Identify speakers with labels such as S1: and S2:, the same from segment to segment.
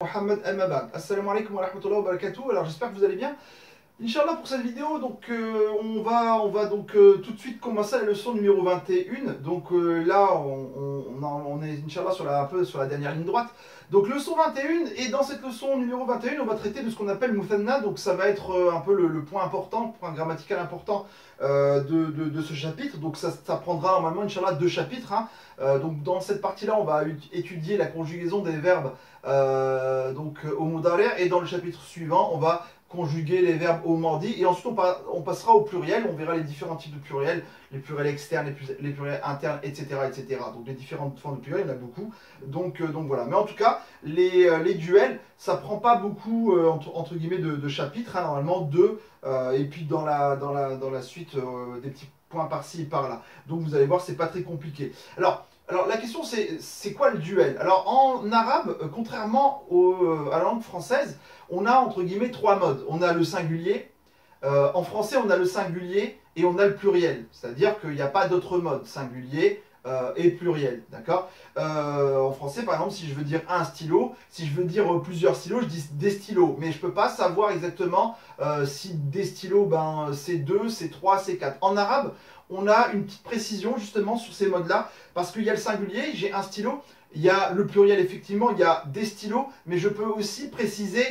S1: Mohamed Amabad. Assalamu alaikum wa rahmatullahi wa barakatuh. Alors j'espère que vous allez bien. Inch'Allah pour cette vidéo, donc on va donc tout de suite commencer la leçon numéro 21. Donc là on est Inch'Allah un peu sur la dernière ligne droite. Donc leçon 21 et dans cette leçon numéro 21 on va traiter de ce qu'on appelle Muthanna. Donc ça va être un peu le point important, le point grammatical important de ce chapitre. Donc ça prendra normalement Inch'Allah 2 chapitres. Donc dans cette partie-là on va étudier la conjugaison des verbes au mudari' et dans le chapitre suivant on va conjuguer les verbes au mardi et ensuite on passera au pluriel, on verra les différents types de pluriels, les pluriels externes, les pluriels internes, etc., etc. Donc les différentes formes de pluriel, il y en a beaucoup. Donc voilà. Mais en tout cas, les duels, ça prend pas beaucoup entre guillemets de chapitres, normalement 2, et puis dans la suite des petits points par-ci et par-là. Donc vous allez voir, c'est pas très compliqué. Alors la question c'est quoi le duel? Alors en arabe, contrairement à la langue française, on a entre guillemets 3 modes. On a le singulier, en français on a le singulier et on a le pluriel. C'est-à-dire qu'il n'y a pas d'autre mode, singulier et pluriel, d'accord? En français par exemple, si je veux dire un stylo, si je veux dire plusieurs stylos, je dis des stylos. Mais je ne peux pas savoir exactement si des stylos, c'est 2, c'est 3, c'est 4. En arabe, on a une petite précision justement sur ces modes-là, parce qu'il y a le singulier, j'ai un stylo, il y a le pluriel effectivement, il y a des stylos, mais je peux aussi préciser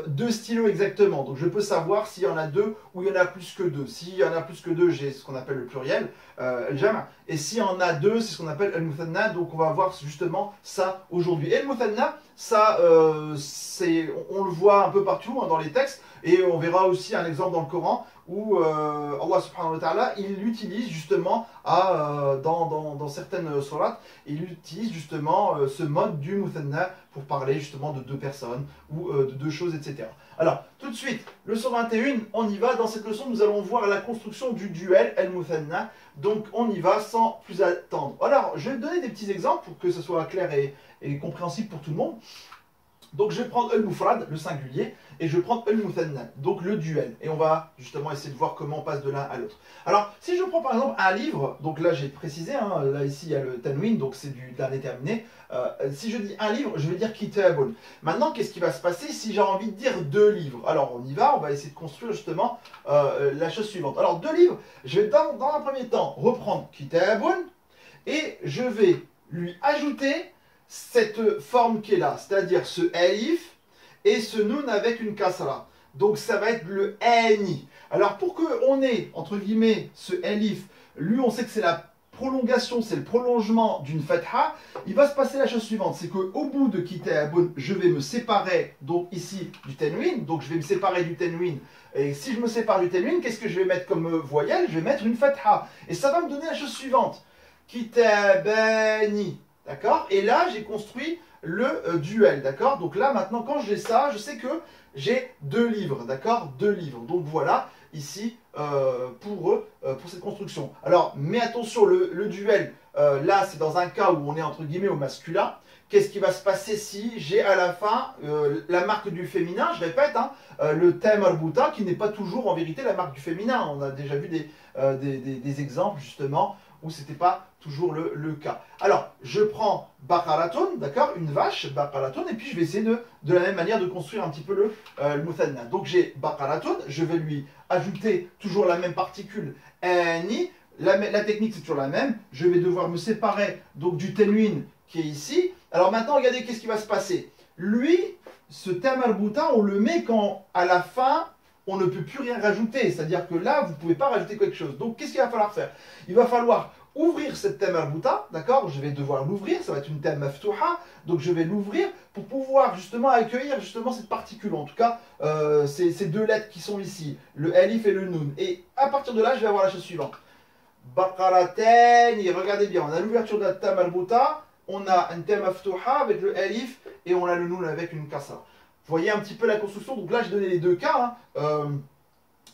S1: 2 stylos exactement. Donc je peux savoir s'il y en a 2 ou il y en a plus que 2. S'il y en a plus que 2, j'ai ce qu'on appelle le pluriel, le jam', et s'il y en a 2, c'est ce qu'on appelle le muthanna. Donc on va voir justement ça aujourd'hui. Et le muthanna, ça, on le voit un peu partout dans les textes, et on verra aussi un exemple dans le Coran où Allah subhanahu wa ta'ala, il l'utilise justement dans certaines sourates, il utilise justement ce mode du muthanna pour parler justement de 2 personnes ou de 2 choses, etc. Alors, tout de suite, leçon 21, on y va. Dans cette leçon, nous allons voir la construction du duel, el-muthanna. Donc, on y va sans plus attendre. Alors, je vais donner des petits exemples pour que ce soit clair et compréhensible pour tout le monde. Donc je vais prendre el-mufrad, le singulier, et je vais prendre el-muthanna, donc le duel. Et on va justement essayer de voir comment on passe de l'un à l'autre. Alors, si je prends par exemple un livre, donc là j'ai précisé, là ici il y a le tanwin, donc c'est de l'indéterminé. Si je dis un livre, je vais dire kitabun. Maintenant, qu'est-ce qui va se passer si j'ai envie de dire 2 livres? Alors on y va, on va essayer de construire justement la chose suivante. Alors 2 livres, je vais dans un premier temps reprendre kitabun, et je vais lui ajouter cette forme qui est là, c'est-à-dire ce alif et ce nun avec une kasra. Donc ça va être le ani. Alors pour qu'on ait, entre guillemets, ce alif, lui on sait que c'est la prolongation, c'est le prolongement d'une fatha, il va se passer la chose suivante, c'est qu'au bout de kitabun, je vais me séparer, donc ici, du tanwin, donc je vais me séparer du tanwin, et si je me sépare du tanwin, qu'est-ce que je vais mettre comme voyelle? Je vais mettre une fatha, et ça va me donner la chose suivante, kitabani. D'accord? Et là, j'ai construit le duel. D'accord? Donc là, maintenant, quand j'ai ça, je sais que j'ai 2 livres. D'accord? 2 livres. Donc voilà, ici, pour cette construction. Alors, mais attention, le duel, là, c'est dans un cas où on est entre guillemets au masculin. Qu'est-ce qui va se passer si j'ai à la fin la marque du féminin? Je répète, le thème arbouta, qui n'est pas toujours en vérité la marque du féminin. On a déjà vu des exemples, justement, où ce n'était pas toujours le cas. Alors, je prends baqaratun, d'accord, une vache, baqaratun, et puis je vais essayer de la même manière de construire un petit peu le muthanna. Donc j'ai baqaratun, je vais lui ajouter toujours la même particule, ani, la technique c'est toujours la même, je vais devoir me séparer donc du tanwin qui est ici. Alors maintenant, regardez qu'est-ce qui va se passer. Lui, ce thème arbouta, on le met quand à la fin, on ne peut plus rien rajouter. C'est-à-dire que là, vous ne pouvez pas rajouter quelque chose. Donc, qu'est-ce qu'il va falloir faire? Il va falloir ouvrir cette thème arbouta, d'accord? Je vais devoir l'ouvrir, ça va être une thème maftuha, donc je vais l'ouvrir pour pouvoir justement accueillir justement cette particule, en tout cas ces 2 lettres qui sont ici, le alif et le nun. Et à partir de là, je vais avoir la chose suivante. Baqaratani, regardez bien, on a l'ouverture de la thème arbouta, on a une thème maftuha avec le alif et on a le nun avec une kasra. Vous voyez un petit peu la construction, donc là j'ai donné les 2 cas,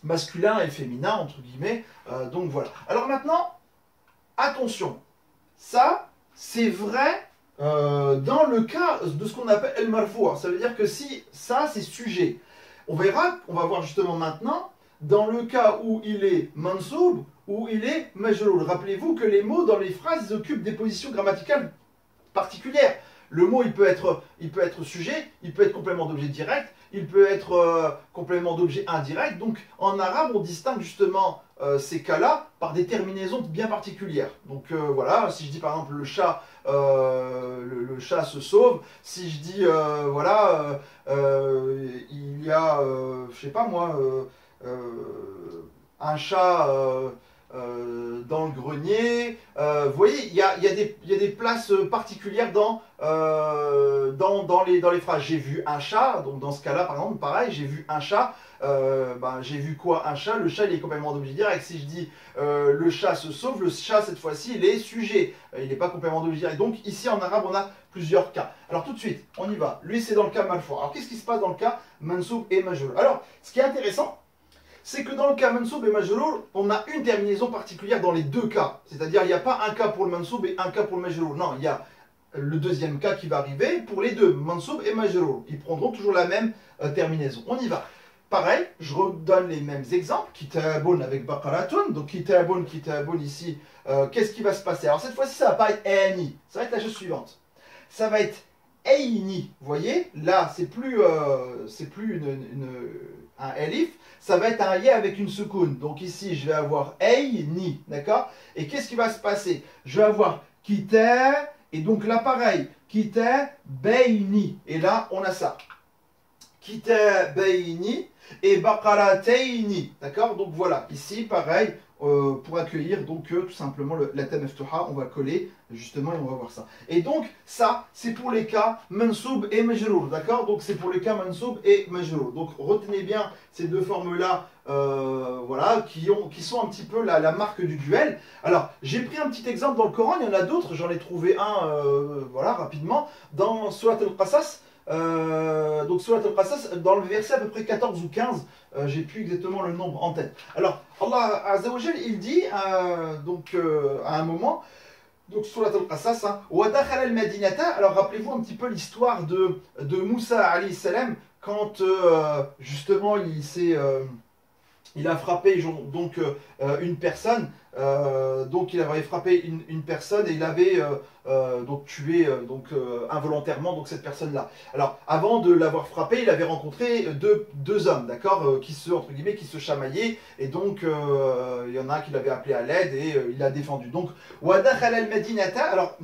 S1: masculin et féminin, entre guillemets, donc voilà. Alors maintenant, attention, ça c'est vrai dans le cas de ce qu'on appelle el marfou', ça veut dire que si ça c'est sujet, on verra, on va voir justement maintenant, dans le cas où il est mansoub, où il est majrour. Rappelez-vous que les mots dans les phrases occupent des positions grammaticales particulières. le mot il peut être sujet, il peut être complément d'objet direct, il peut être complément d'objet indirect. Donc en arabe, on distingue justement ces cas-là par des terminaisons bien particulières. Donc voilà, si je dis par exemple le chat se sauve, si je dis voilà, il y a, je sais pas moi, un chat dans le grenier. Vous voyez, il y a des places particulières dans les phrases. J'ai vu un chat, donc dans ce cas-là, par exemple, pareil, j'ai vu un chat. J'ai vu quoi? Un chat. Le chat, il est complément d'objet direct. Si je dis le chat se sauve, le chat, cette fois-ci, il est sujet. Il n'est pas complément d'objet direct. Donc ici, en arabe, on a plusieurs cas. Alors tout de suite, on y va. Lui, c'est dans le cas marfou'. Alors qu'est-ce qui se passe dans le cas mansoub et majrour? Alors, ce qui est intéressant, c'est que dans le cas mansoub et majrour, on a une terminaison particulière dans les deux cas. C'est-à-dire, il n'y a pas un cas pour le mansoub et un cas pour le majrour. Non, il y a le deuxième cas qui va arriver pour les deux, mansoub et majrour. Ils prendront toujours la même terminaison. On y va. Pareil, je redonne les mêmes exemples. Kitabun avec baqaratun. Donc kitabun ici, qu'est-ce qui va se passer? Alors cette fois-ci, ça va pas être ani. Ça va être la chose suivante. Ça va être Eini, vous voyez, là c'est plus un elif, ça va être un ya avec une soukoun. Donc ici je vais avoir Eini, d'accord? Et qu'est-ce qui va se passer? Je vais avoir kita, et donc là pareil, kita beini. Et là on a ça. Kita beini et baqarataini, d'accord? Donc voilà, ici pareil. Pour accueillir donc tout simplement la thème meftuha, on va coller justement et on va voir ça. Et donc ça c'est pour les cas mansoub et majrour, d'accord? Donc c'est pour les cas mansoub et majrour. Donc retenez bien ces deux formes là, voilà, qui sont un petit peu la marque du duel. Alors j'ai pris un petit exemple dans le Coran, il y en a d'autres, j'en ai trouvé un voilà rapidement dans Surat al-Qasas. Donc Surat al-Qasas, dans le verset à peu près 14 ou 15, j'ai plus exactement le nombre en tête. Alors Allah Azza wa Jal, il dit à un moment, donc Surat al-Qasas, hein, Wa dakhala al-Madinata. Alors rappelez-vous un petit peu l'histoire de Moussa alayhi salam quand justement il a frappé donc une personne. Donc il avait frappé une personne et il avait donc tué involontairement donc cette personne-là. Alors avant de l'avoir frappé, il avait rencontré deux hommes, d'accord, qui se chamaillaient, et donc il y en a un qui l'avait appelé à l'aide et il a défendu. Donc wa dakhala al-Madinata. Alors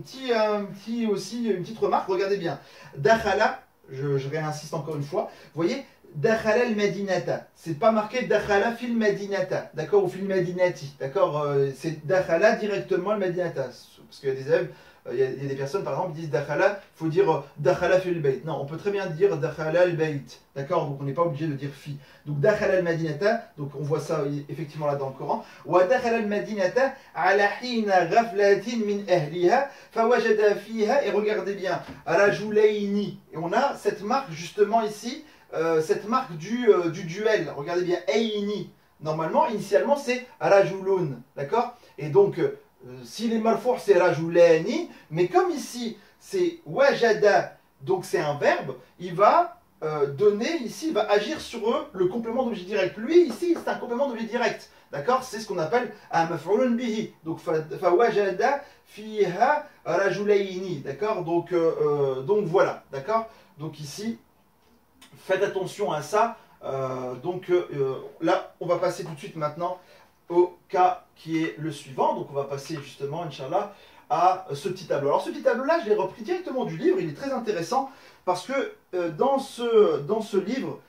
S1: aussi une petite remarque, regardez bien. Dakhala, je réinsiste encore une fois. Vous voyez, Dakhala al-Madinata. C'est pas marqué Dakhala fil Madinata, d'accord, ou fil Madinati, d'accord, c'est Dakhala directement al-Madinata. Parce qu'il y a des élèves, il y a des personnes par exemple qui disent Dakhala, il faut dire Dakhala fil Bayt. Non, on peut très bien dire Dakhala al-Bayt, d'accord, donc on n'est pas obligé de dire fi. Donc Dakhala al-Madinata, donc on voit ça effectivement là dans le Coran. Wa dakhala al-Madinata ala hina ghaflatin min ahliha fawajada fiha, et regardez bien, rajulaini. Et on a cette marque justement ici. Cette marque du duel, regardez bien, Eini. Normalement, initialement, c'est Rajulun, d'accord? Et donc, s'il est marfour, c'est Rajulani, mais comme ici, c'est Wajada, donc c'est un verbe, il va donner, ici, il va agir sur eux le complément d'objet direct. Lui, ici, c'est un complément d'objet direct, d'accord? C'est ce qu'on appelle un maf'ulun bihi. Donc, Wajada fiha Rajulaini, d'accord? Donc voilà, d'accord? Donc ici, faites attention à ça. Là, on va passer tout de suite maintenant au cas qui est le suivant. Donc on va passer justement, Inch'Allah, à ce petit tableau. Alors ce petit tableau-là, je l'ai repris directement du livre. Il est très intéressant parce que dans ce livre,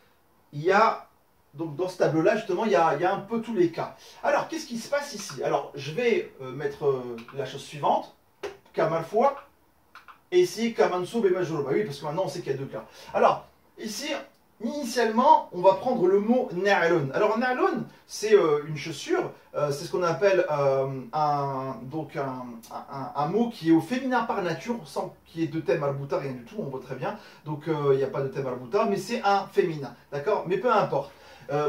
S1: il y a, donc dans ce tableau-là, justement, il y a un peu tous les cas. Alors, qu'est-ce qui se passe ici? Alors, je vais mettre la chose suivante. Cas marfoua. Et ici, cas mansoub et majrour. Bah oui, parce que maintenant, on sait qu'il y a deux cas. Alors, ici, initialement, on va prendre le mot na'lun. Alors, na'lun, c'est une chaussure, c'est ce qu'on appelle un mot qui est au féminin par nature, sans qu'il y ait de thème arbouta, rien du tout, on voit très bien. Donc, il n'y a pas de thème arbouta, mais c'est un féminin, d'accord? Mais peu importe.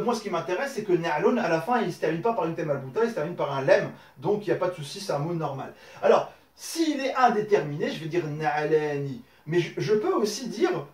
S1: Moi, ce qui m'intéresse, c'est que na'lun, à la fin, il ne se termine pas par une thème arbouta, il se termine par un lem, donc il n'y a pas de souci, c'est un mot normal. Alors, s'il est indéterminé, je vais dire na'lani. Mais je peux aussi dire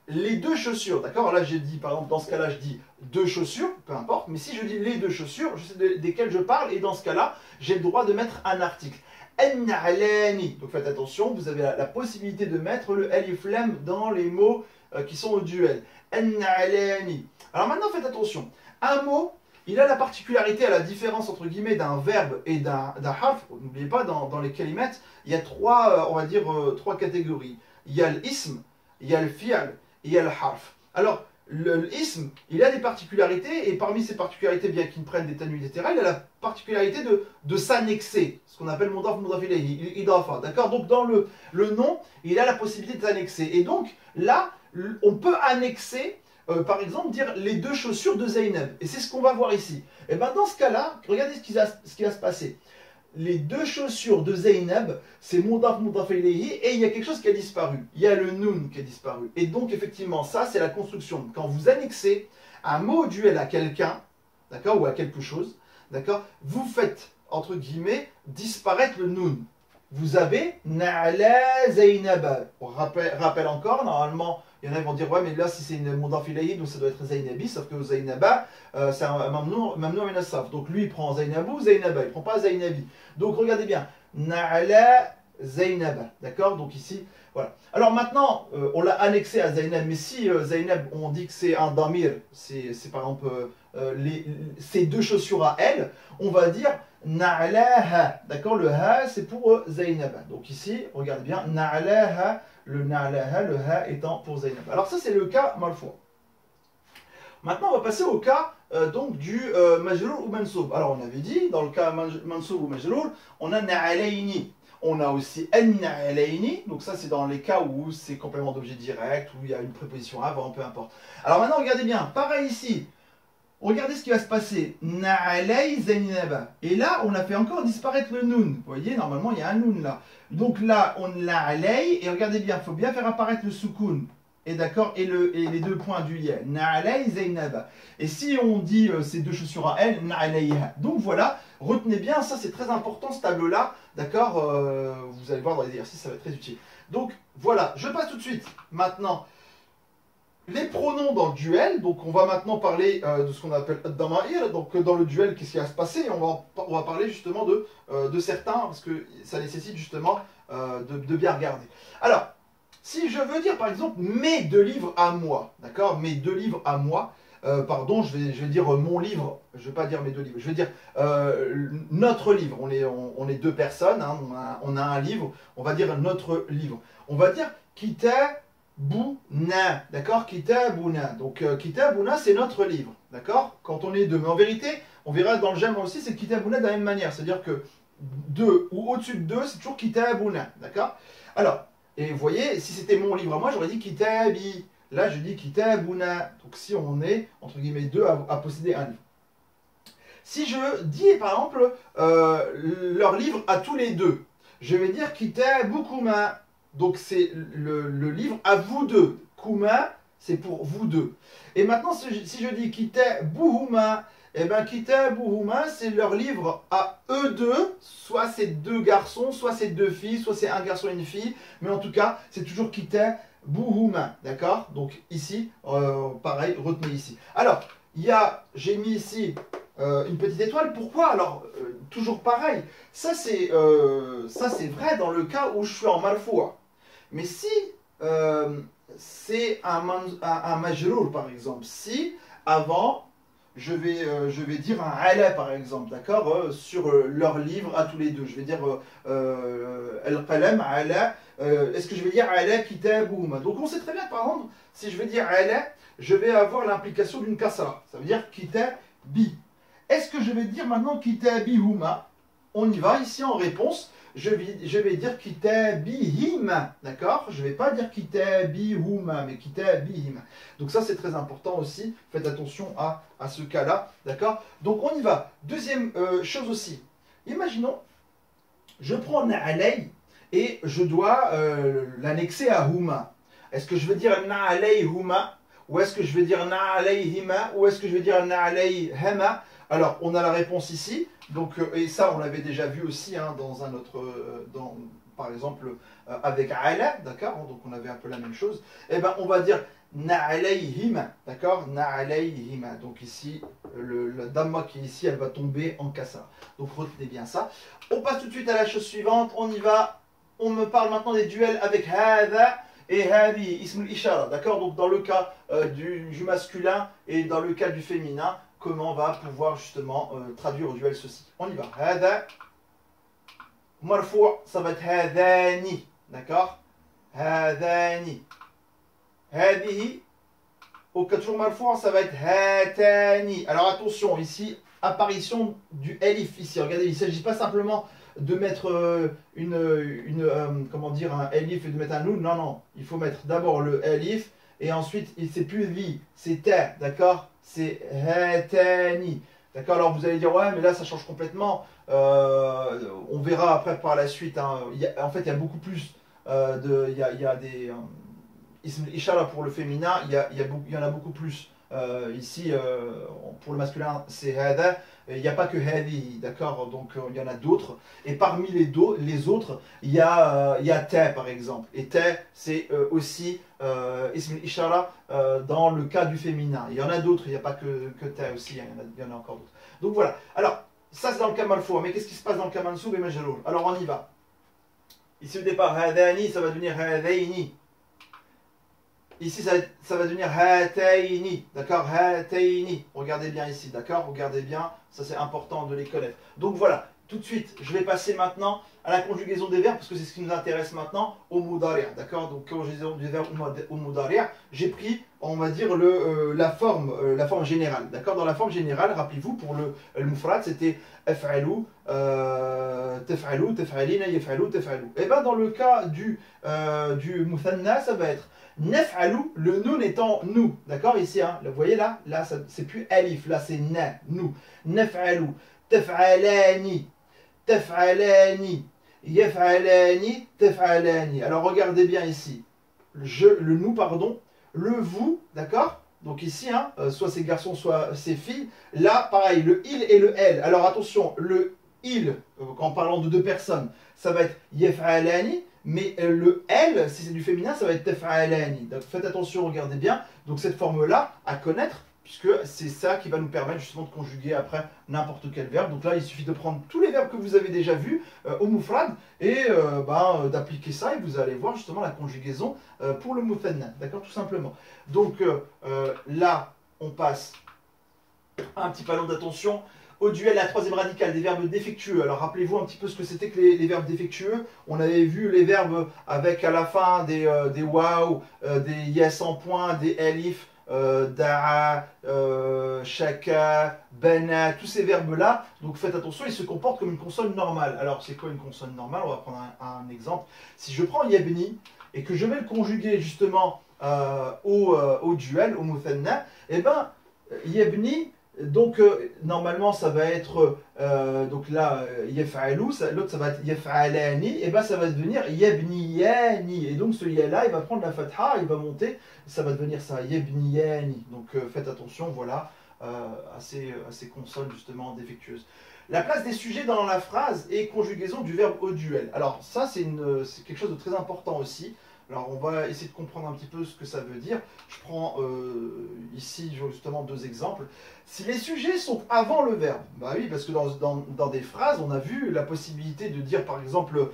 S1: les deux chaussures, d'accord? Là, j'ai dit, par exemple, dans ce cas-là, je dis deux chaussures, peu importe. Mais si je dis les deux chaussures, je sais desquelles je parle, et dans ce cas-là, j'ai le droit de mettre un article. an-na'lani. Donc faites attention, vous avez la possibilité de mettre le alif lam dans les mots qui sont au duel. An-na'lani. Alors maintenant faites attention. Un mot, il a la particularité, à la différence entre guillemets d'un verbe et d'un harf. N'oubliez pas, dans les kalimat, il y a trois, on va dire, trois catégories. Il y a l'ism, il y a le fi'al, il y a le harf. Alors, l'ism, il a des particularités, et parmi ces particularités, bien qu'il prenne des tanwin, etc., il a la particularité de s'annexer, ce qu'on appelle mudaf ilayhi, idafa, d'accord? Donc dans le nom, il a la possibilité de s'annexer. Et donc là, on peut annexer, par exemple, dire les deux chaussures de Zainab. Et c'est ce qu'on va voir ici. Et bien dans ce cas-là, regardez ce qui va se passer. Les deux chaussures de Zainab, c'est mudaf ilayhi, et il y a quelque chose qui a disparu. Il y a le nun qui a disparu. Et donc, effectivement, ça, c'est la construction. Quand vous annexez un mot duel à quelqu'un, d'accord, ou à quelque chose, d'accord, vous faites, entre guillemets, disparaître le nun. Vous avez na'la Zainab. On rappelle encore, normalement, il y en a qui vont dire, ouais, mais là, si c'est une mudaf ilayhi, donc ça doit être Zainabi, sauf que Zainaba, c'est un mamnou min as-sarf. Donc lui, il prend Zainabou, Zainaba, il ne prend pas Zainabi. Donc regardez bien, na'la Zainaba, d'accord? Donc ici, voilà. Alors maintenant, on l'a annexé à Zainab, mais si Zainab, on dit que c'est un damir, c'est par exemple ces deux chaussures à elle, on va dire na'laha, d'accord? Le ha, c'est pour Zainaba. Donc ici, regardez bien, na'laha, le na'laha, le ha étant pour Zainab. Alors ça, c'est le cas malfoua. Maintenant, on va passer au cas donc du majrour ou mansoub. Alors on avait dit, dans le cas mansoub ou majrour, on a na'alayni. On a aussi an-na'alayni, donc ça c'est dans les cas où c'est complément d'objet direct, où il y a une préposition avant, peu importe. Alors maintenant, regardez bien, pareil ici. Regardez ce qui va se passer. Na'alay Zainaba. Et là, on a fait encore disparaître le nun. Vous voyez, normalement, il y a un nun là. Donc là, on l'a alay. Et regardez bien, il faut bien faire apparaître le soukoun. Et d'accord, et les deux points du ya. Na'alay Zainaba. Et si on dit ces deux chaussures à elle, na'alayha. Donc voilà, retenez bien, ça c'est très important ce tableau-là. D'accord, vous allez voir dans les exercices, ça va être très utile. Donc voilà, je passe tout de suite maintenant. Les pronoms dans le duel, donc on va maintenant parler de ce qu'on appelle Dama'ir, donc dans le duel, qu'est-ce qui va se passer? On va parler justement de certains, parce que ça nécessite justement de bien regarder. Alors, si je veux dire par exemple mes deux livres à moi, d'accord? Mes deux livres à moi, pardon, je vais dire mon livre, je ne vais pas dire mes deux livres, je vais dire notre livre, on est deux personnes, hein, on a un livre, on va dire notre livre. On va dire Kita Bouna, d'accord? Kitabouna. Donc Kitabouna, c'est notre livre, d'accord? Quand on est deux. Mais en vérité, on verra dans le j'aime aussi, c'est Kitabouna de la même manière. C'est-à-dire que deux ou au-dessus de deux, c'est toujours Kitabouna, d'accord? Alors, et vous voyez, si c'était mon livre à moi, j'aurais dit Kitabi. Là, je dis Kitabouna. Donc si on est, entre guillemets, deux à posséder un livre. Si je dis, par exemple, leur livre à tous les deux, je vais dire Kitaboukuma. Donc c'est le livre à vous deux. Kuma, c'est pour vous deux. Et maintenant, si je dis Kitabuhuma, eh bien Kitabuhuma, c'est leur livre à eux deux. Soit c'est deux garçons, soit c'est deux filles, soit c'est un garçon et une fille. Mais en tout cas, c'est toujours Kitabuhuma. D'accord? Donc ici, pareil, retenez ici. Alors, j'ai mis ici une petite étoile. Pourquoi? Alors, toujours pareil. Ça, c'est vrai dans le cas où je suis en malfoua. Mais si c'est un majrour, par exemple, si avant, je vais dire un ala, par exemple, d'accord, sur leur livre à tous les deux. Je vais dire al-qalam, ala. Est-ce que je vais dire ala kitaboum? Donc on sait très bien, par exemple, si je vais dire ala, je vais avoir l'implication d'une kasra. Ça veut dire kitabi. Est-ce que je vais dire maintenant kitabihuma? On y va, ici en réponse. Je vais dire kitabihim, d'accord? Je ne vais pas dire kitabihuma, mais kitabihim. Donc ça, c'est très important aussi. Faites attention à ce cas-là, d'accord? Donc on y va. Deuxième chose aussi. Imaginons, je prends na'alay et je dois l'annexer à huma. Est-ce que je veux dire na'alayhuma? Ou est-ce que je vais dire na'alayhima? Ou est-ce que je vais dire na'alayhama? Alors, on a la réponse ici. Donc, et ça, on l'avait déjà vu aussi hein, dans un autre, par exemple avec ala, d'accord, donc on avait un peu la même chose, et ben on va dire na'alayhima, d'accord, na'alayhima. Donc ici, la damma qui est ici, elle va tomber en kasra. Donc retenez bien ça. On passe tout de suite à la chose suivante, on y va. On me parle maintenant des duels avec hadha et hadi, ismul ishara, d'accord. Donc dans le cas du masculin et dans le cas du féminin, comment on va pouvoir justement traduire au duel ceci. On y va. Hadha, marfou, ça va être hadani, d'accord, hadani. Hadihi, au cas toujours marfou', ça va être hatani. Alors attention, ici, apparition du elif. Ici, regardez, il ne s'agit pas simplement de mettre comment dire, un elif et de mettre un noun. Non, non, il faut mettre d'abord le elif et ensuite, c'est plus vi, c'est ta, d'accord. C'est hatani. D'accord, alors vous allez dire, ouais, mais là, ça change complètement. On verra après par la suite. Hein. En fait, il y a beaucoup plus il y a des... Ism ishara pour le féminin, il y en a beaucoup plus. Ici, pour le masculin, c'est hada. Il n'y a pas que hadi, d'accord. Donc il y en a d'autres. Et parmi les autres, il y a ta par exemple. Et ta, c'est aussi ism ishara dans le cas du féminin. Il y en a d'autres, il n'y a pas que ta aussi, il y en a encore d'autres. Donc voilà. Alors, ça c'est dans le cas marfou', mais qu'est-ce qui se passe dans le cas mansoub et majrour? Alors on y va. Ici au départ, hadani, ça va devenir hadaini. Ici, ça va devenir hataini, d'accord, hataini. Regardez bien ici, d'accord, regardez bien, ça c'est important de les connaître. Donc voilà, tout de suite, je vais passer maintenant à la conjugaison des verbes, parce que c'est ce qui nous intéresse maintenant, au mudari', d'accord. Donc conjugaison des verbes au mudari', j'ai pris, on va dire, la forme générale, d'accord. Dans la forme générale, rappelez-vous, pour le mufrad, c'était af'alu, taf'alu, taf'alina, yaf'alu, taf'alu. Et bien dans le cas du muthanna, ça va être naf'alu, le nun étant nous, d'accord, ici, hein, vous voyez là, c'est plus alif, là c'est na, nous, naf'alu, taf'alani, taf'alani, yaf'alani, taf'alani. Alors regardez bien ici, le nous, pardon, le vous, d'accord, donc ici, hein, soit c'est garçons, soit c'est filles, là pareil, le il et le elle. Alors attention, le il, en parlant de deux personnes, ça va être yaf'alani, mais le elle, si c'est du féminin, ça va être taf'alani. Donc faites attention, regardez bien. Donc cette forme-là à connaître, puisque c'est ça qui va nous permettre justement de conjuguer après n'importe quel verbe. Donc là, il suffit de prendre tous les verbes que vous avez déjà vus au mufrad et d'appliquer ça et vous allez voir justement la conjugaison pour le muthanna. D'accord, tout simplement. Donc là, on passe un petit ballon d'attention. Au duel, la troisième radicale des verbes défectueux. Alors rappelez-vous un petit peu ce que c'était que les verbes défectueux. On avait vu les verbes avec à la fin des waouh, des yes en point, des elif, da'a, shaka, bana, tous ces verbes-là. Donc faites attention, ils se comportent comme une consonne normale. Alors c'est quoi une consonne normale? On va prendre un exemple. Si je prends yabni et que je vais le conjuguer justement au duel, au muthanna, et ben yabni. Donc normalement ça va être donc là yaf'alu, l'autre ça va être yaf'alani, et ben ça va devenir yabniyani, et donc ce ya là il va prendre la fatha, il va monter, ça va devenir ça yabniyani. Donc faites attention, voilà, à ces consonnes justement défectueuses. La place des sujets dans la phrase et conjugaison du verbe au duel. Alors ça c'est quelque chose de très important aussi. Alors on va essayer de comprendre un petit peu ce que ça veut dire. Je prends ici justement deux exemples. Si les sujets sont avant le verbe, bah oui, parce que dans des phrases, on a vu la possibilité de dire par exemple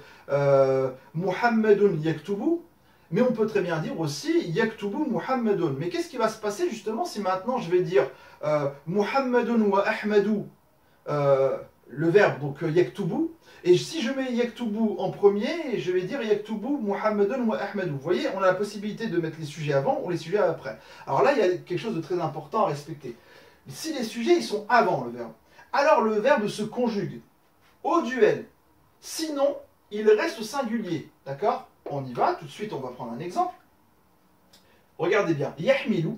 S1: Muhammadun yaktubu, mais on peut très bien dire aussi yaktubu Muhammadun. Mais qu'est-ce qui va se passer justement si maintenant je vais dire Muhammadun wa Ahmadu, le verbe, donc yaktubu, et si je mets yaktubu en premier, je vais dire yaktubu Muhammadun wa Ahmadu. Vous voyez, on a la possibilité de mettre les sujets avant ou les sujets après. Alors là, il y a quelque chose de très important à respecter. Si les sujets ils sont avant le verbe, alors le verbe se conjugue au duel. Sinon, il reste au singulier. D'accord? On y va, tout de suite, on va prendre un exemple. Regardez bien. Yahmilu,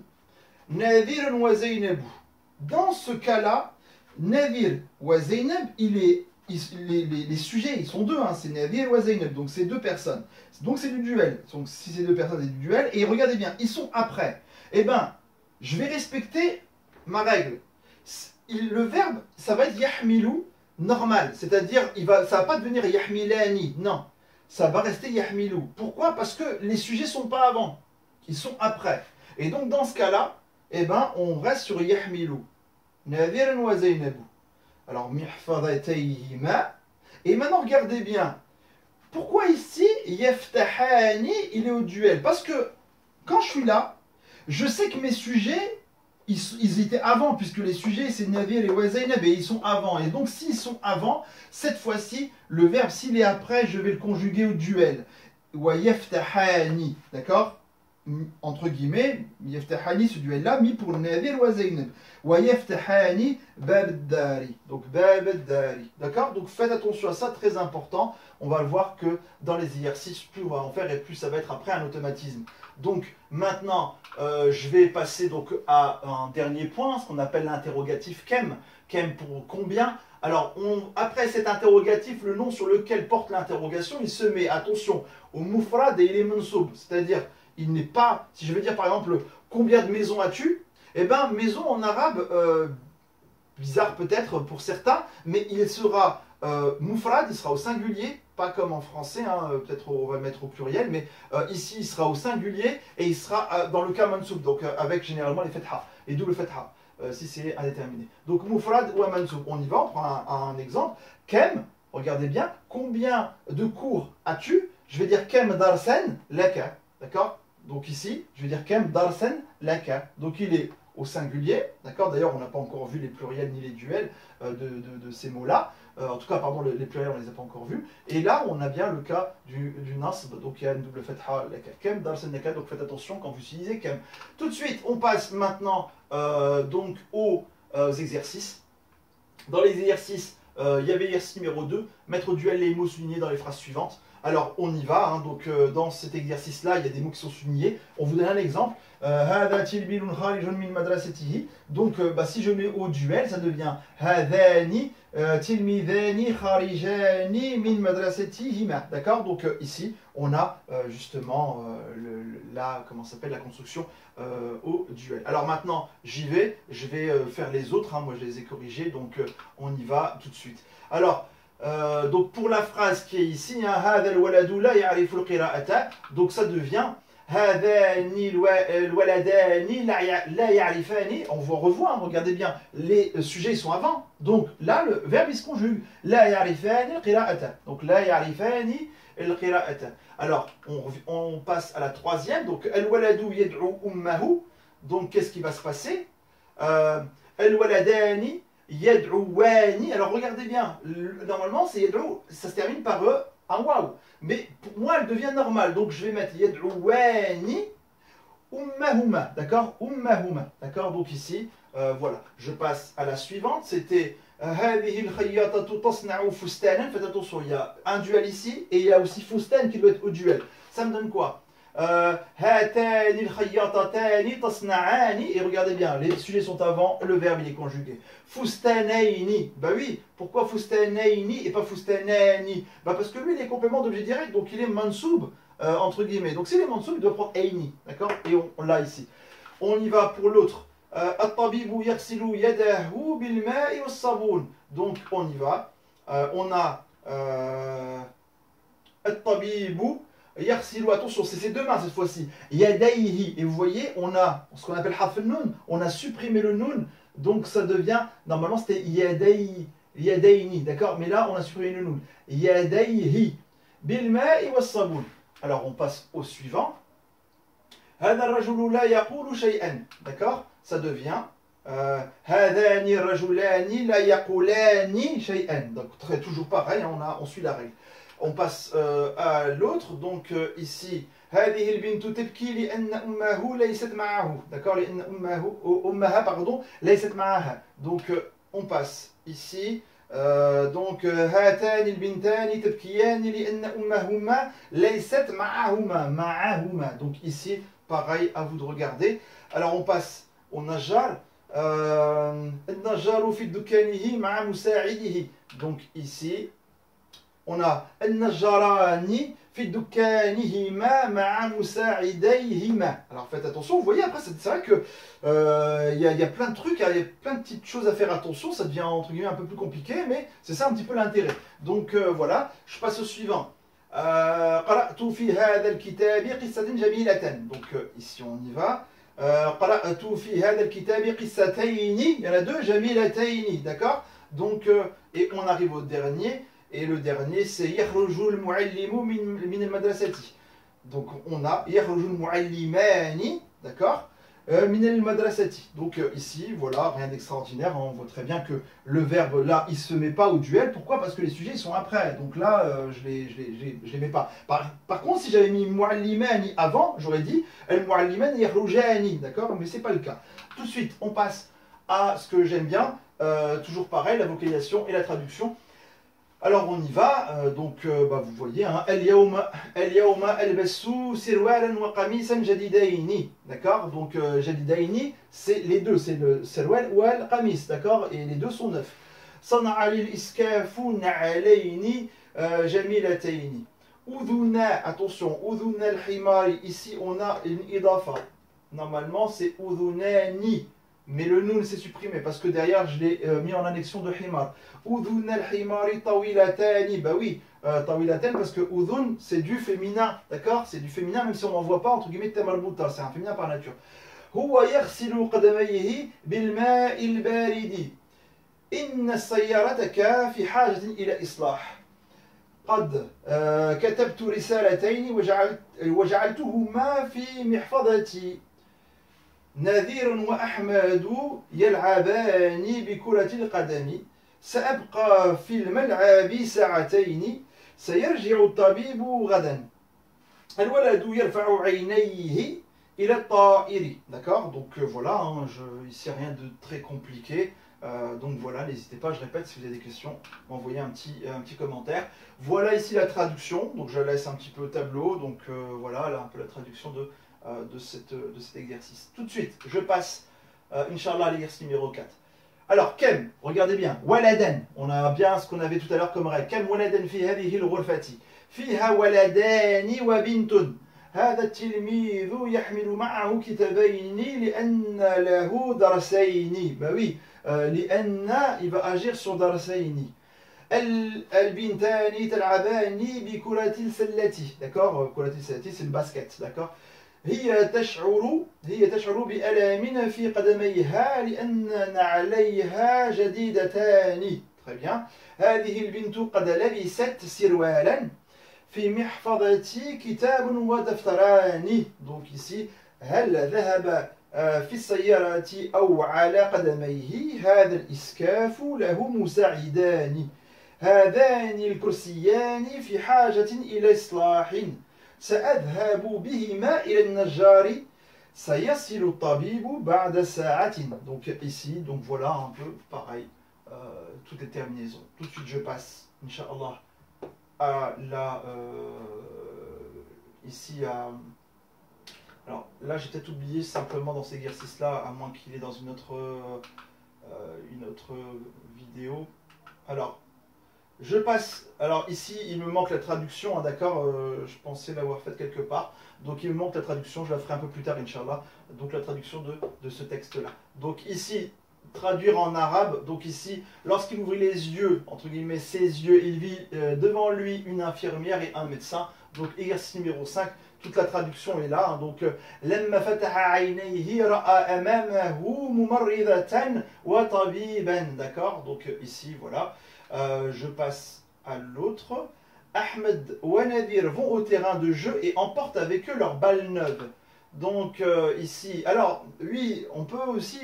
S1: Nadirun wa Zaynabu. Dans ce cas-là, Nadir wa Zaynab, les sujets, ils sont deux, hein, c'est Nadir wa Zaynab, donc c'est deux personnes. Donc c'est du duel. Donc si c'est deux personnes, c'est du duel. Et regardez bien, ils sont après. Eh bien, je vais respecter ma règle. Le verbe, ça va être yahmilu normal, c'est-à-dire ça va pas devenir yahmilani, non. ça va rester yahmilu. Pourquoi? Parce que les sujets sont pas avant, ils sont après. Et donc dans ce cas-là, eh ben, on reste sur yahmilu. Nadhiran wa Zainabu. Alors, mihfadatayhima. Et maintenant, regardez bien. Pourquoi ici, yaftahani, il est au duel? Parce que quand je suis là, je sais que mes sujets, ils étaient avant, puisque les sujets, c'est Nadir et Wazainab, et ils sont avant. Et donc, s'ils sont avant, cette fois-ci, le verbe, s'il est après, je vais le conjuguer au duel. Wa yaftahani, d'accord? Entre guillemets, yaftahani, ce duel-là, mis pour Nadir wa Zainab. Wa yaftahani bab dari. Donc, bab dari. D'accord? Donc, faites attention à ça, très important. On va le voir que dans les exercices, plus on va en faire et plus ça va être après un automatisme. Donc, maintenant, je vais passer donc à un dernier point, ce qu'on appelle l'interrogatif kem. Kem pour combien? Alors, après cet interrogatif, le nom sur lequel porte l'interrogation, il se met, attention, au mufrad et il est mansoub. C'est-à-dire, il n'est pas, si je veux dire par exemple, combien de maisons as-tu? Eh bien, maison en arabe, bizarre peut-être pour certains, mais il sera mufrad, il sera au singulier, pas comme en français, hein, peut-être on va le mettre au pluriel, mais ici il sera au singulier et il sera dans le cas mansoub, donc avec généralement les fetha, et d'où le fetha, si c'est indéterminé. Donc mufrad ou mansoub, on y va, on prend un exemple. Kem, regardez bien, combien de cours as-tu? Je vais dire kem darsen laka, d'accord? Donc ici, je vais dire kem darsen laka, donc il est au singulier, d'accord? D'ailleurs, on n'a pas encore vu les pluriels ni les duels de ces mots-là. En tout cas, pardon, les pluriels, on ne les a pas encore vus. Et là, on a bien le cas du nasb, donc il y a une double fatha, la kem, darsen laka, donc faites attention quand vous utilisez kem. Tout de suite, on passe maintenant donc aux exercices. Dans les exercices, il y avait l'exercice numéro 2, mettre au duel les mots soulignés dans les phrases suivantes. Alors, on y va, hein, donc dans cet exercice-là, il y a des mots qui sont soulignés. On vous donne un exemple. Donc, si je mets au duel, ça devient Hadani tilmidani kharijani min madrasatihima. D'accord? Donc, ici, on a justement comment s'appelle la construction au duel. Alors maintenant, j'y vais. Je vais faire les autres. Hein, moi, je les ai corrigés. Donc, on y va tout de suite. Alors, donc pour la phrase qui est ici, هذا الولد لا يعرف القراءة, donc ça devient هذان الولدان لا يعرفان. On revoit, hein, regardez bien, les sujets ils sont avant. Donc là, le verbe il se conjugue. لا يعرفان القراءة. Donc لا يعرفان القراءة. Alors, on passe à la troisième. Donc الولد يدعو أمه. Donc qu'est-ce qui va se passer? الولدان Yad'ouwani. Alors regardez bien, normalement c'est yad'ou, ça se termine par un waouh. Mais pour moi elle devient normale, donc je vais mettre yad'ouwani ummahuma. D'accord? Ummahuma. D'accord? Donc ici, voilà. Je passe à la suivante, c'était هذه الخياطة تصنع فستانا. Faites attention, il y a un duel ici et il y a aussi fustan qui doit être au duel. Ça me donne quoi? هاتان الخياطتان تصنعان. Et regardez bien, les sujets sont avant, le verbe il est conjugué. Fustanaini. Bah oui, pourquoi fustanaini et pas fustanani? Bah parce que lui il est complément d'objet direct, donc il est mansoub entre guillemets. Donc s'il est mansoub, il doit prendre aini, d'accord? Et on l'a ici. On y va pour l'autre. الطبيب يغسل يده بالماء والصابون. Donc on y va. On a الطبيب Yarsilu, attention, c'est ses deux mains cette fois-ci. Yadaihi. Et vous voyez, on a ce qu'on appelle harf nun, on a supprimé le nun, donc ça devient, normalement c'était yadaini, d'accord? Mais là, on a supprimé le nun. Yadaihi. Bilma'i was-sabun. Alors, on passe au suivant. Hada rajulu la yaqulu shay'an. D'accord? Ça devient Hadani rajulani la yaqulani shay'an. Donc, toujours pareil, on suit la règle. On passe à l'autre, donc ici, هذه البنت تبكي لأن أمه ليست معه. D'accord, لأن أمها, pardon, ليست معها. Donc on passe ici. Donc هاتان البنتان تبكيان لأن أمهما ليست معهما. معهما. Donc ici, pareil, à vous de regarder. Alors on passe au najar. النجار في دكانه مع مساعده. Donc ici, on a النجاران في دكانهما مع مساعديهما. Alors faites attention, vous voyez après c'est vrai que il y a plein de trucs, il y a plein de petites choses à faire attention, ça devient entre guillemets un peu plus compliqué, mais c'est ça un petit peu l'intérêt. Donc voilà, je passe au suivant. قرأت في هذا الكتاب قصة جميلة. Donc ici on y va. قرأت في هذا الكتاب قصتين. Il y en a deux, جميلتين. D'accord. Donc et on arrive au dernier. Et le dernier c'est يخرج المعلم من المدرسة. Donc on a يخرج المعلمان. D'accord. من المدرسة. Donc ici, voilà, rien d'extraordinaire. On voit très bien que le verbe là, il se met pas au duel. Pourquoi? Parce que les sujets ils sont après. Donc là, je les mets pas. Par contre, si j'avais mis muallimani avant, j'aurais dit el mualliman yakhrujani. D'accord? Mais c'est pas le cas. Tout de suite, on passe à ce que j'aime bien. Toujours pareil, la vocalisation et la traduction. Alors on y va, vous voyez, اليوم ألبس سروالا وقميصا جديدين, d'accord, donc جديدين, c'est les deux, c'est le سروال والقميص, d'accord, et les deux sont neufs. صنع لي الإسكاف نعلين جميلتين. أذنا, attention, أذنا الحمار, ici on a une idafa, normalement c'est أذناني. Mais le noun s'est supprimé parce que derrière je l'ai mis en annexion de himar. Udhun al-himari tawilatani. Bah oui, tawilatan parce que udhun c'est du féminin, d'accord? C'est du féminin même si on n'en voit pas entre guillemets tamarbuta, c'est un féminin par nature. Huwa yaghsilu qadamayhi bil ma'il baridi. Inna as-sayyarataka fi hajatin ila islah. قد كتبت رسالتين وجعلتهما في محفظتي. نذير وأحمد يلعبان بكرة القدم. سأبقى في الملعب ساعتين. سيرجع الطبيب غدا. الولد يرفع عينيه إلى الطائر. D'accord, donc voilà, hein, ici rien de très compliqué. Donc voilà, n'hésitez pas, je répète, si vous avez des questions, m'envoyez un petit commentaire. Voilà ici la traduction, donc je laisse un petit peu au tableau. Donc voilà, là un peu la traduction de cet exercice. Tout de suite, je passe, Inch'Allah, à l'exercice numéro 4. Alors, Kem, regardez bien, Waladan, on a bien ce qu'on avait tout à l'heure comme règle. Kem Waladan fi hadhihi al-ghurfati. Fiha waladani wa bintun. هذا التلميذ يحمل معه كتابين لأن له درسين. Bah oui, لأن il va agir sur درسين. البنتان تلعبان بكرة السلة. D'accord, كرة السلة c'est le basket, d'accord. هي تشعر بألام في قدميها لأن نعليها جديدتان. Très bien. هذه البنت قد لبست سروالا في محفظتي كتاب ودفتران. Donc ici هل ذهب في السيارة أو على قدميه. هذا الإسكاف له مساعدان. هذان الكرسيان في حاجة إلى إصلاح. سأذهب بهما إلى النجار. سيصل الطبيب بعد ساعة. Donc ici, donc voilà un peu pareil, toutes les terminaisons. Tout de suite je passe, Inch'Allah, à la ici à. Alors là j'ai peut-être oublié simplement dans cet exercice là, à moins qu'il est dans une autre vidéo. Alors je passe. Alors ici il me manque la traduction, hein, d'accord, je pensais l'avoir faite quelque part. Donc il me manque la traduction, je la ferai un peu plus tard Inch'Allah. Donc la traduction de ce texte là. Donc ici traduire en arabe, donc ici, lorsqu'il ouvrit les yeux, entre guillemets, ses yeux, il vit devant lui une infirmière et un médecin. Donc exercice numéro 5, toute la traduction est là. Hein, donc, لما فتح عينيه رأى أمامه ممرضة وطبيبا. D'accord, donc ici, voilà. Je passe à l'autre. Ahmed ou Nadir vont au terrain de jeu et emportent avec eux leurs balles neuves. Donc ici, alors oui, on peut aussi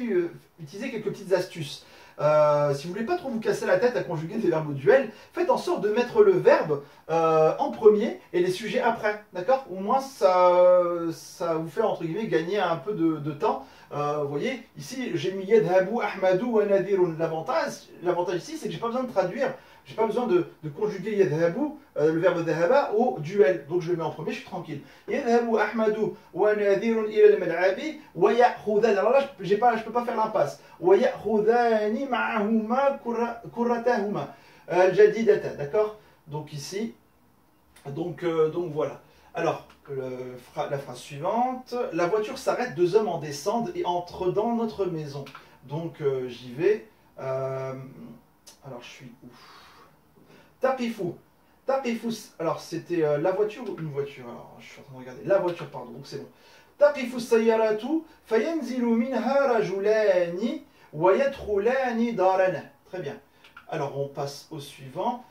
S1: utiliser quelques petites astuces. Si vous voulez pas trop vous casser la tête à conjuguer des verbes au duel, faites en sorte de mettre le verbe en premier et les sujets après, d'accord? Au moins ça vous fait entre guillemets gagner un peu de temps. Vous voyez, ici j'ai mis Yadhabu, Ahmadou wa Nadirun. L'avantage ici, c'est que j'ai pas besoin de traduire. J'ai pas besoin de conjuguer yadhabu, le verbe dhahaba, au duel. Donc je le mets en premier, je suis tranquille. Yadhabu ahmadu wa nadirun ila al-mal'abi wa ya'khudhan. Alors là, je peux pas faire l'impasse. Wa ya'khudhani ma'ahuma kurratahuma al-jadidata. D'accord? Donc ici, donc voilà. Alors, la phrase suivante. La voiture s'arrête, deux hommes en descendent et entrent dans notre maison. Donc j'y vais. Alors je suis où? تقف Alors c'était la voiture ou une voiture? Alors je suis en train de regarder. La voiture, pardon, donc c'est bon. تقف السيارات فينزل منها رجلان ويدخلان دارنا. Très bien. Alors on passe au suivant.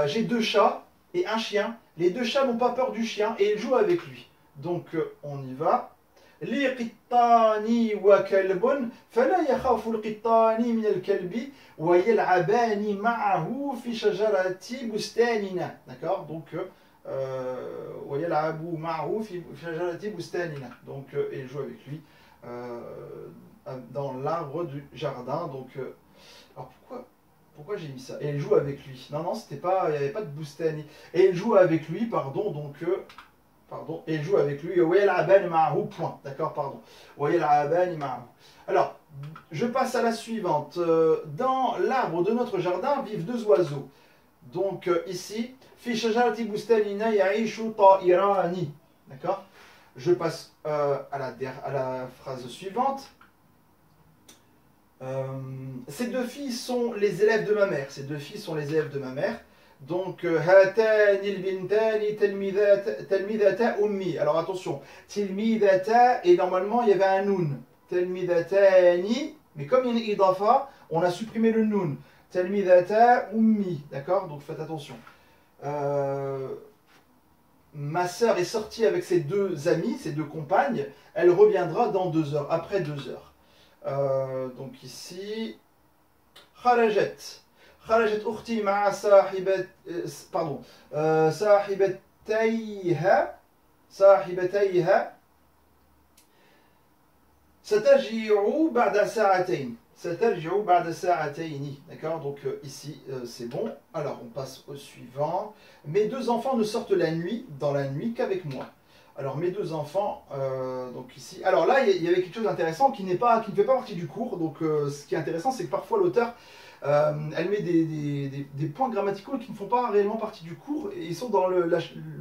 S1: J'ai deux chats et un chien. Les deux chats n'ont pas peur du chien et ils jouent avec lui. Donc on y va. لي قطان وكلب فلا يخاف القطان من الكلب ويلعبان معه في شجرة بستاننا. D'accord? Donc ويلعب معه في شجرة بستاننا. Donc il joue avec lui dans l'arbre du jardin. Donc alors pourquoi j'ai mis ça? Et il joue avec lui. Non, non, c'était pas, il n'y avait pas de Boustani. Et il joue avec lui, pardon, donc, pardon, et il joue avec lui. Point. D'accord, pardon. Alors, je passe à la suivante. Dans l'arbre de notre jardin vivent deux oiseaux. Donc, ici, fi shajarati bustanina ya'ishu ta'irani. D'accord? Je passe à la phrase suivante. Ces deux filles sont les élèves de ma mère. Ces deux filles sont les élèves de ma mère. Donc, hatani al-bintani talmidata ummi. Alors attention, tilmidata, et normalement il y avait un noun. Talmidatani, mais comme il y a une idafa, on a supprimé le noun. Talmidata ummi. D'accord? Donc faites attention. Ma sœur est sortie avec ses deux amies, ses deux compagnes. Elle reviendra dans 2 heures, après 2 heures. Donc ici, خرجت أختي مع صاحبتيها سترجع بعد ساعتين. D'accord, donc ici c'est bon. Alors on passe au suivant. Mes deux enfants ne sortent dans la nuit qu'avec moi. Alors mes deux enfants, donc ici. Alors là, il y avait quelque chose d'intéressant qui ne fait pas partie du cours. Donc ce qui est intéressant, c'est que parfois l'auteur, elle met des points grammaticaux qui ne font pas réellement partie du cours. Et ils sont dans le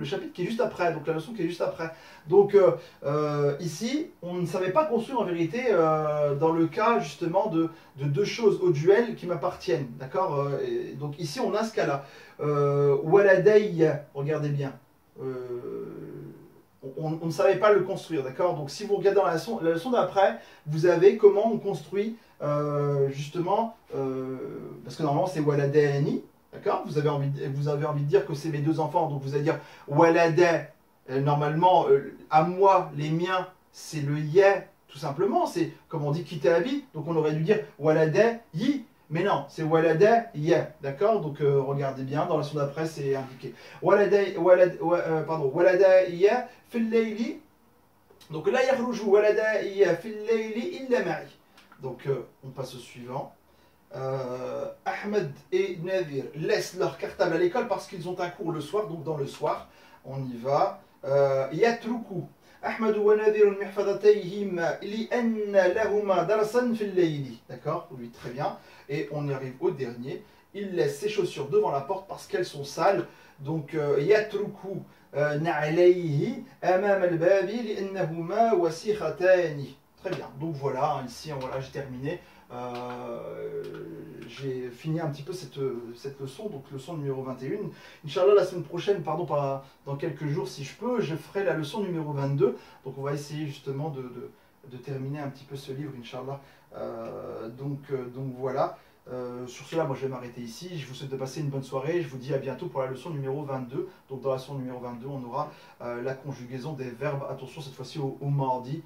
S1: chapitre qui est juste après, donc la leçon qui est juste après. Donc ici, on ne savait pas construire en vérité dans le cas justement de deux choses au duel qui m'appartiennent. D'accord? Donc ici, on a ce cas-là. Waladei, regardez bien. On ne savait pas le construire, d'accord? Donc si vous regardez dans la leçon d'après, vous avez comment on construit justement, parce que normalement c'est waladani, d'accord? Vous avez envie de dire que c'est mes deux enfants, donc vous allez dire walada, normalement à moi, les miens, c'est le ya, tout simplement, c'est comme on dit kitabi, donc on aurait dû dire walada yi. Mais non, c'est walada ya, d'accord? Donc regardez bien, dans la leçon d'après c'est indiqué. Walada ya fil layli. Donc la yakhruju walada ya fil layli illa ma'i. Donc on passe au suivant. Ahmed et Nadir laissent leur cartable à l'école parce qu'ils ont un cours le soir, donc dans le soir, on y va. Yatruku أحمد ونذير محفظتيهما لأن لهما درسا في الليل. D'accord? Oui, très bien. Et on y arrive au dernier. Il laisse ses chaussures devant la porte parce qu'elles sont sales. Donc, يترك نعليه أمام الباب لأنهما وسختان. Très bien. Donc voilà, ici, voilà, j'ai terminé. J'ai fini un petit peu cette leçon, donc leçon numéro 21. Inch'Allah, la semaine prochaine, pardon, dans quelques jours si je peux, je ferai la leçon numéro 22. Donc on va essayer justement de terminer un petit peu ce livre, Inch'Allah. Donc voilà. Sur cela, moi je vais m'arrêter ici. Je vous souhaite de passer une bonne soirée. Je vous dis à bientôt pour la leçon numéro 22. Donc dans la leçon numéro 22, on aura la conjugaison des verbes. Attention, cette fois-ci au mardi.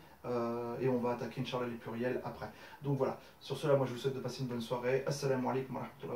S1: Et on va attaquer Inch'Allah les pluriels après. Donc voilà. Sur cela, moi je vous souhaite de passer une bonne soirée. Assalamu alaikum wa rahmatullahi wa barakatuh.